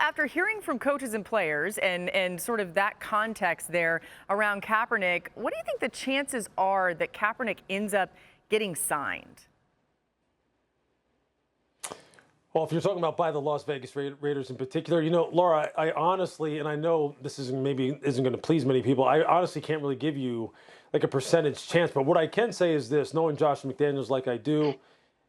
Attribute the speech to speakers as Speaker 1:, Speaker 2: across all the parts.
Speaker 1: after hearing from coaches and players and sort of that context there around Kaepernick, what do you think the chances are that Kaepernick ends up getting signed?
Speaker 2: Well, if you're talking about by the Las Vegas Raiders in particular, Laura, I honestly, and I know this isn't going to please many people, I honestly can't really give you like a percentage chance. But what I can say is this, knowing Josh McDaniels like I do,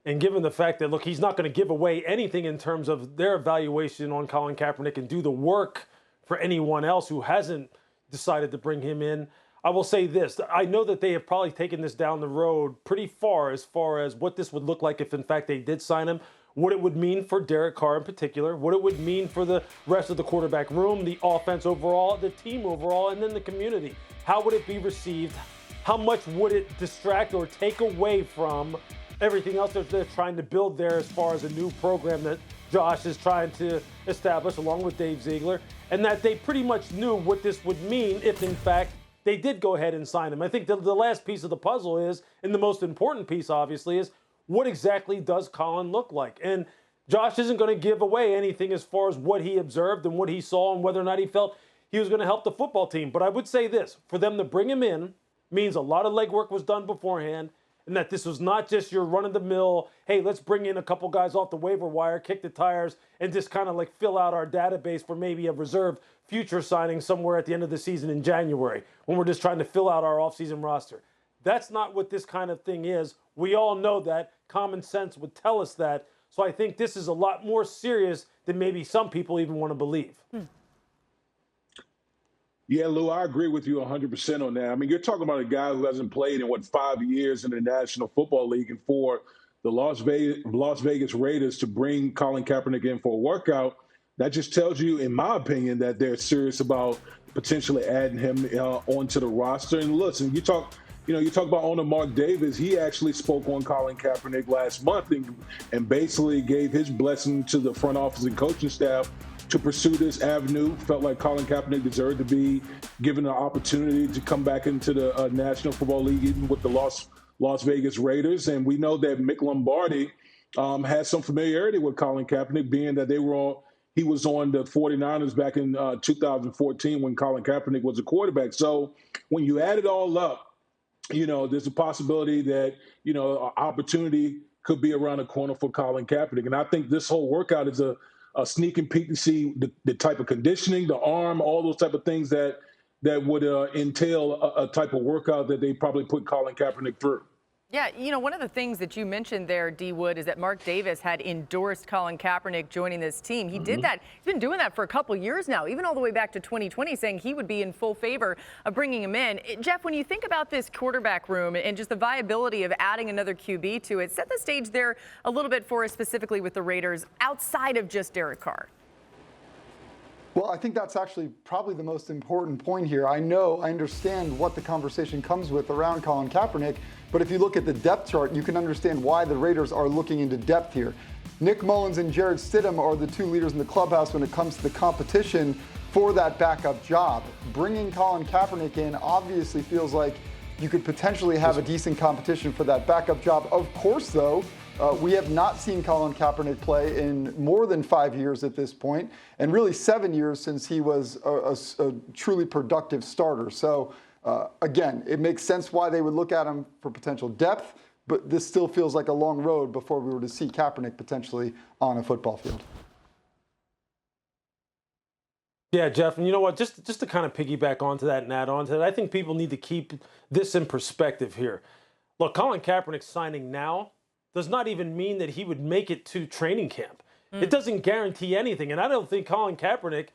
Speaker 2: and given the fact that, look, he's not going to give away anything in terms of their evaluation on Colin Kaepernick and do the work for anyone else who hasn't decided to bring him in. I will say this. I know that they have probably taken this down the road pretty far as what this would look like if, in fact, they did sign him, what it would mean for Derek Carr in particular, what it would mean for the rest of the quarterback room, the offense overall, the team overall, and then the community. How would it be received? How much would it distract or take away from everything else that they're trying to build there as far as a new program that Josh is trying to establish along with Dave Ziegler, and that they pretty much knew what this would mean if, in fact, they did go ahead and sign him. I think the last piece of the puzzle is, and the most important piece, obviously, is what exactly does Colin look like? And Josh isn't going to give away anything as far as what he observed and what he saw and whether or not he felt he was going to help the football team. But I would say this, for them to bring him in means a lot of legwork was done beforehand, and that this was not just your run-of-the-mill, hey, let's bring in a couple guys off the waiver wire, kick the tires, and just kind of like fill out our database for maybe a reserved future signing somewhere at the end of the season in January when we're just trying to fill out our offseason roster. That's not what this kind of thing is. We all know that. Common sense would tell us that. So I think this is a lot more serious than maybe some people even want to believe.
Speaker 3: Yeah, Lou, I agree with you 100% on that. I mean, you're talking about a guy who hasn't played in, 5 years in the National Football League, and for the Las Vegas Raiders to bring Colin Kaepernick in for a workout, that just tells you, in my opinion, that they're serious about potentially adding him onto the roster. And listen, you talk about owner Mark Davis. He actually spoke on Colin Kaepernick last month and basically gave his blessing to the front office and coaching staff to pursue this avenue. Felt like Colin Kaepernick deserved to be given an opportunity to come back into the National Football League, even with the Las Vegas Raiders. And we know that Mick Lombardi has some familiarity with Colin Kaepernick, being that he was on the 49ers back in 2014 when Colin Kaepernick was a quarterback. So when you add it all up, there's a possibility that, an opportunity could be around the corner for Colin Kaepernick. And I think this whole workout is a sneak and peek to see the type of conditioning, the arm, all those type of things that would entail a type of workout that they probably put Colin Kaepernick through.
Speaker 1: Yeah, one of the things that you mentioned there, D. Wood, is that Mark Davis had endorsed Colin Kaepernick joining this team. He did that. He's been doing that for a couple years now, even all the way back to 2020, saying he would be in full favor of bringing him in. Jeff, when you think about this quarterback room and just the viability of adding another QB to it, set the stage there a little bit for us, specifically with the Raiders, outside of just Derek Carr.
Speaker 4: Well, I think that's actually probably the most important point here. I understand what the conversation comes with around Colin Kaepernick, but if you look at the depth chart, you can understand why the Raiders are looking into depth here. Nick Mullins and Jared Stidham are the two leaders in the clubhouse when it comes to the competition for that backup job. Bringing Colin Kaepernick in obviously feels like you could potentially have a decent competition for that backup job. Of course, though, we have not seen Colin Kaepernick play in more than 5 years at this point, and really 7 years since he was a truly productive starter. So, again, it makes sense why they would look at him for potential depth, but this still feels like a long road before we were to see Kaepernick potentially on a football field.
Speaker 2: Yeah, Jeff, and you know what? Just to kind of piggyback onto that and add on to that, I think people need to keep this in perspective here. Look, Colin Kaepernick signing now does not even mean that he would make it to training camp. It doesn't guarantee anything, and I don't think Colin Kaepernick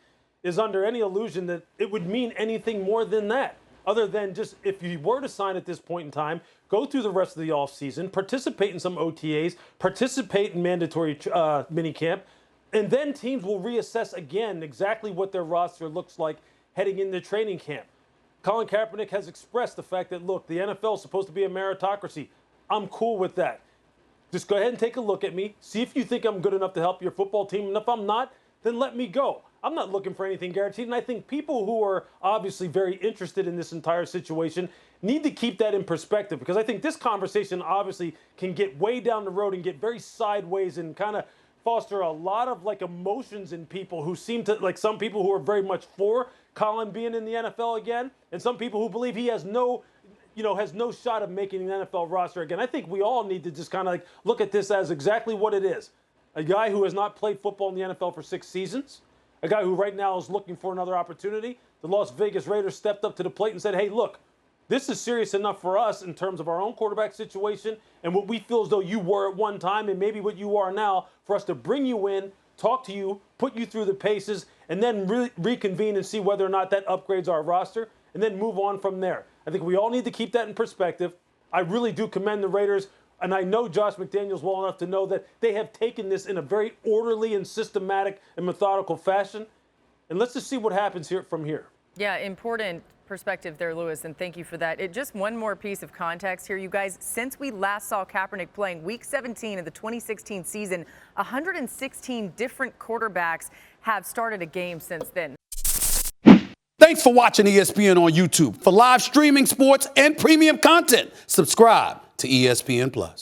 Speaker 2: is under any illusion that it would mean anything more than that, other than just if you were to sign at this point in time, go through the rest of the offseason, participate in some OTAs, participate in mandatory minicamp, and then teams will reassess again exactly what their roster looks like heading into training camp. Colin Kaepernick has expressed the fact that, look, the NFL is supposed to be a meritocracy. I'm cool with that. Just go ahead and take a look at me. See if you think I'm good enough to help your football team. And if I'm not, then let me go. I'm not looking for anything guaranteed. And I think people who are obviously very interested in this entire situation need to keep that in perspective, because I think this conversation obviously can get way down the road and get very sideways and kind of foster a lot of like emotions in people who seem to, like some people who are very much for Colin being in the NFL again, and some people who believe he has no shot of making an NFL roster again. I think we all need to just kind of like look at this as exactly what it is. A guy who has not played football in the NFL for 6 seasons, a guy who right now is looking for another opportunity. The Las Vegas Raiders stepped up to the plate and said, hey, look, this is serious enough for us in terms of our own quarterback situation and what we feel as though you were at one time and maybe what you are now, for us to bring you in, talk to you, put you through the paces, and then reconvene and see whether or not that upgrades our roster, and then move on from there. I think we all need to keep that in perspective. I really do commend the Raiders, and I know Josh McDaniels well enough to know that they have taken this in a very orderly and systematic and methodical fashion. And let's just see what happens here from here.
Speaker 1: Yeah, important perspective there, Lewis, and thank you for that. Just one more piece of context here, you guys. Since we last saw Kaepernick playing Week 17 of the 2016 season, 116 different quarterbacks have started a game since then.
Speaker 5: Thanks for watching ESPN on YouTube. For live streaming, sports, and premium content, subscribe to ESPN+.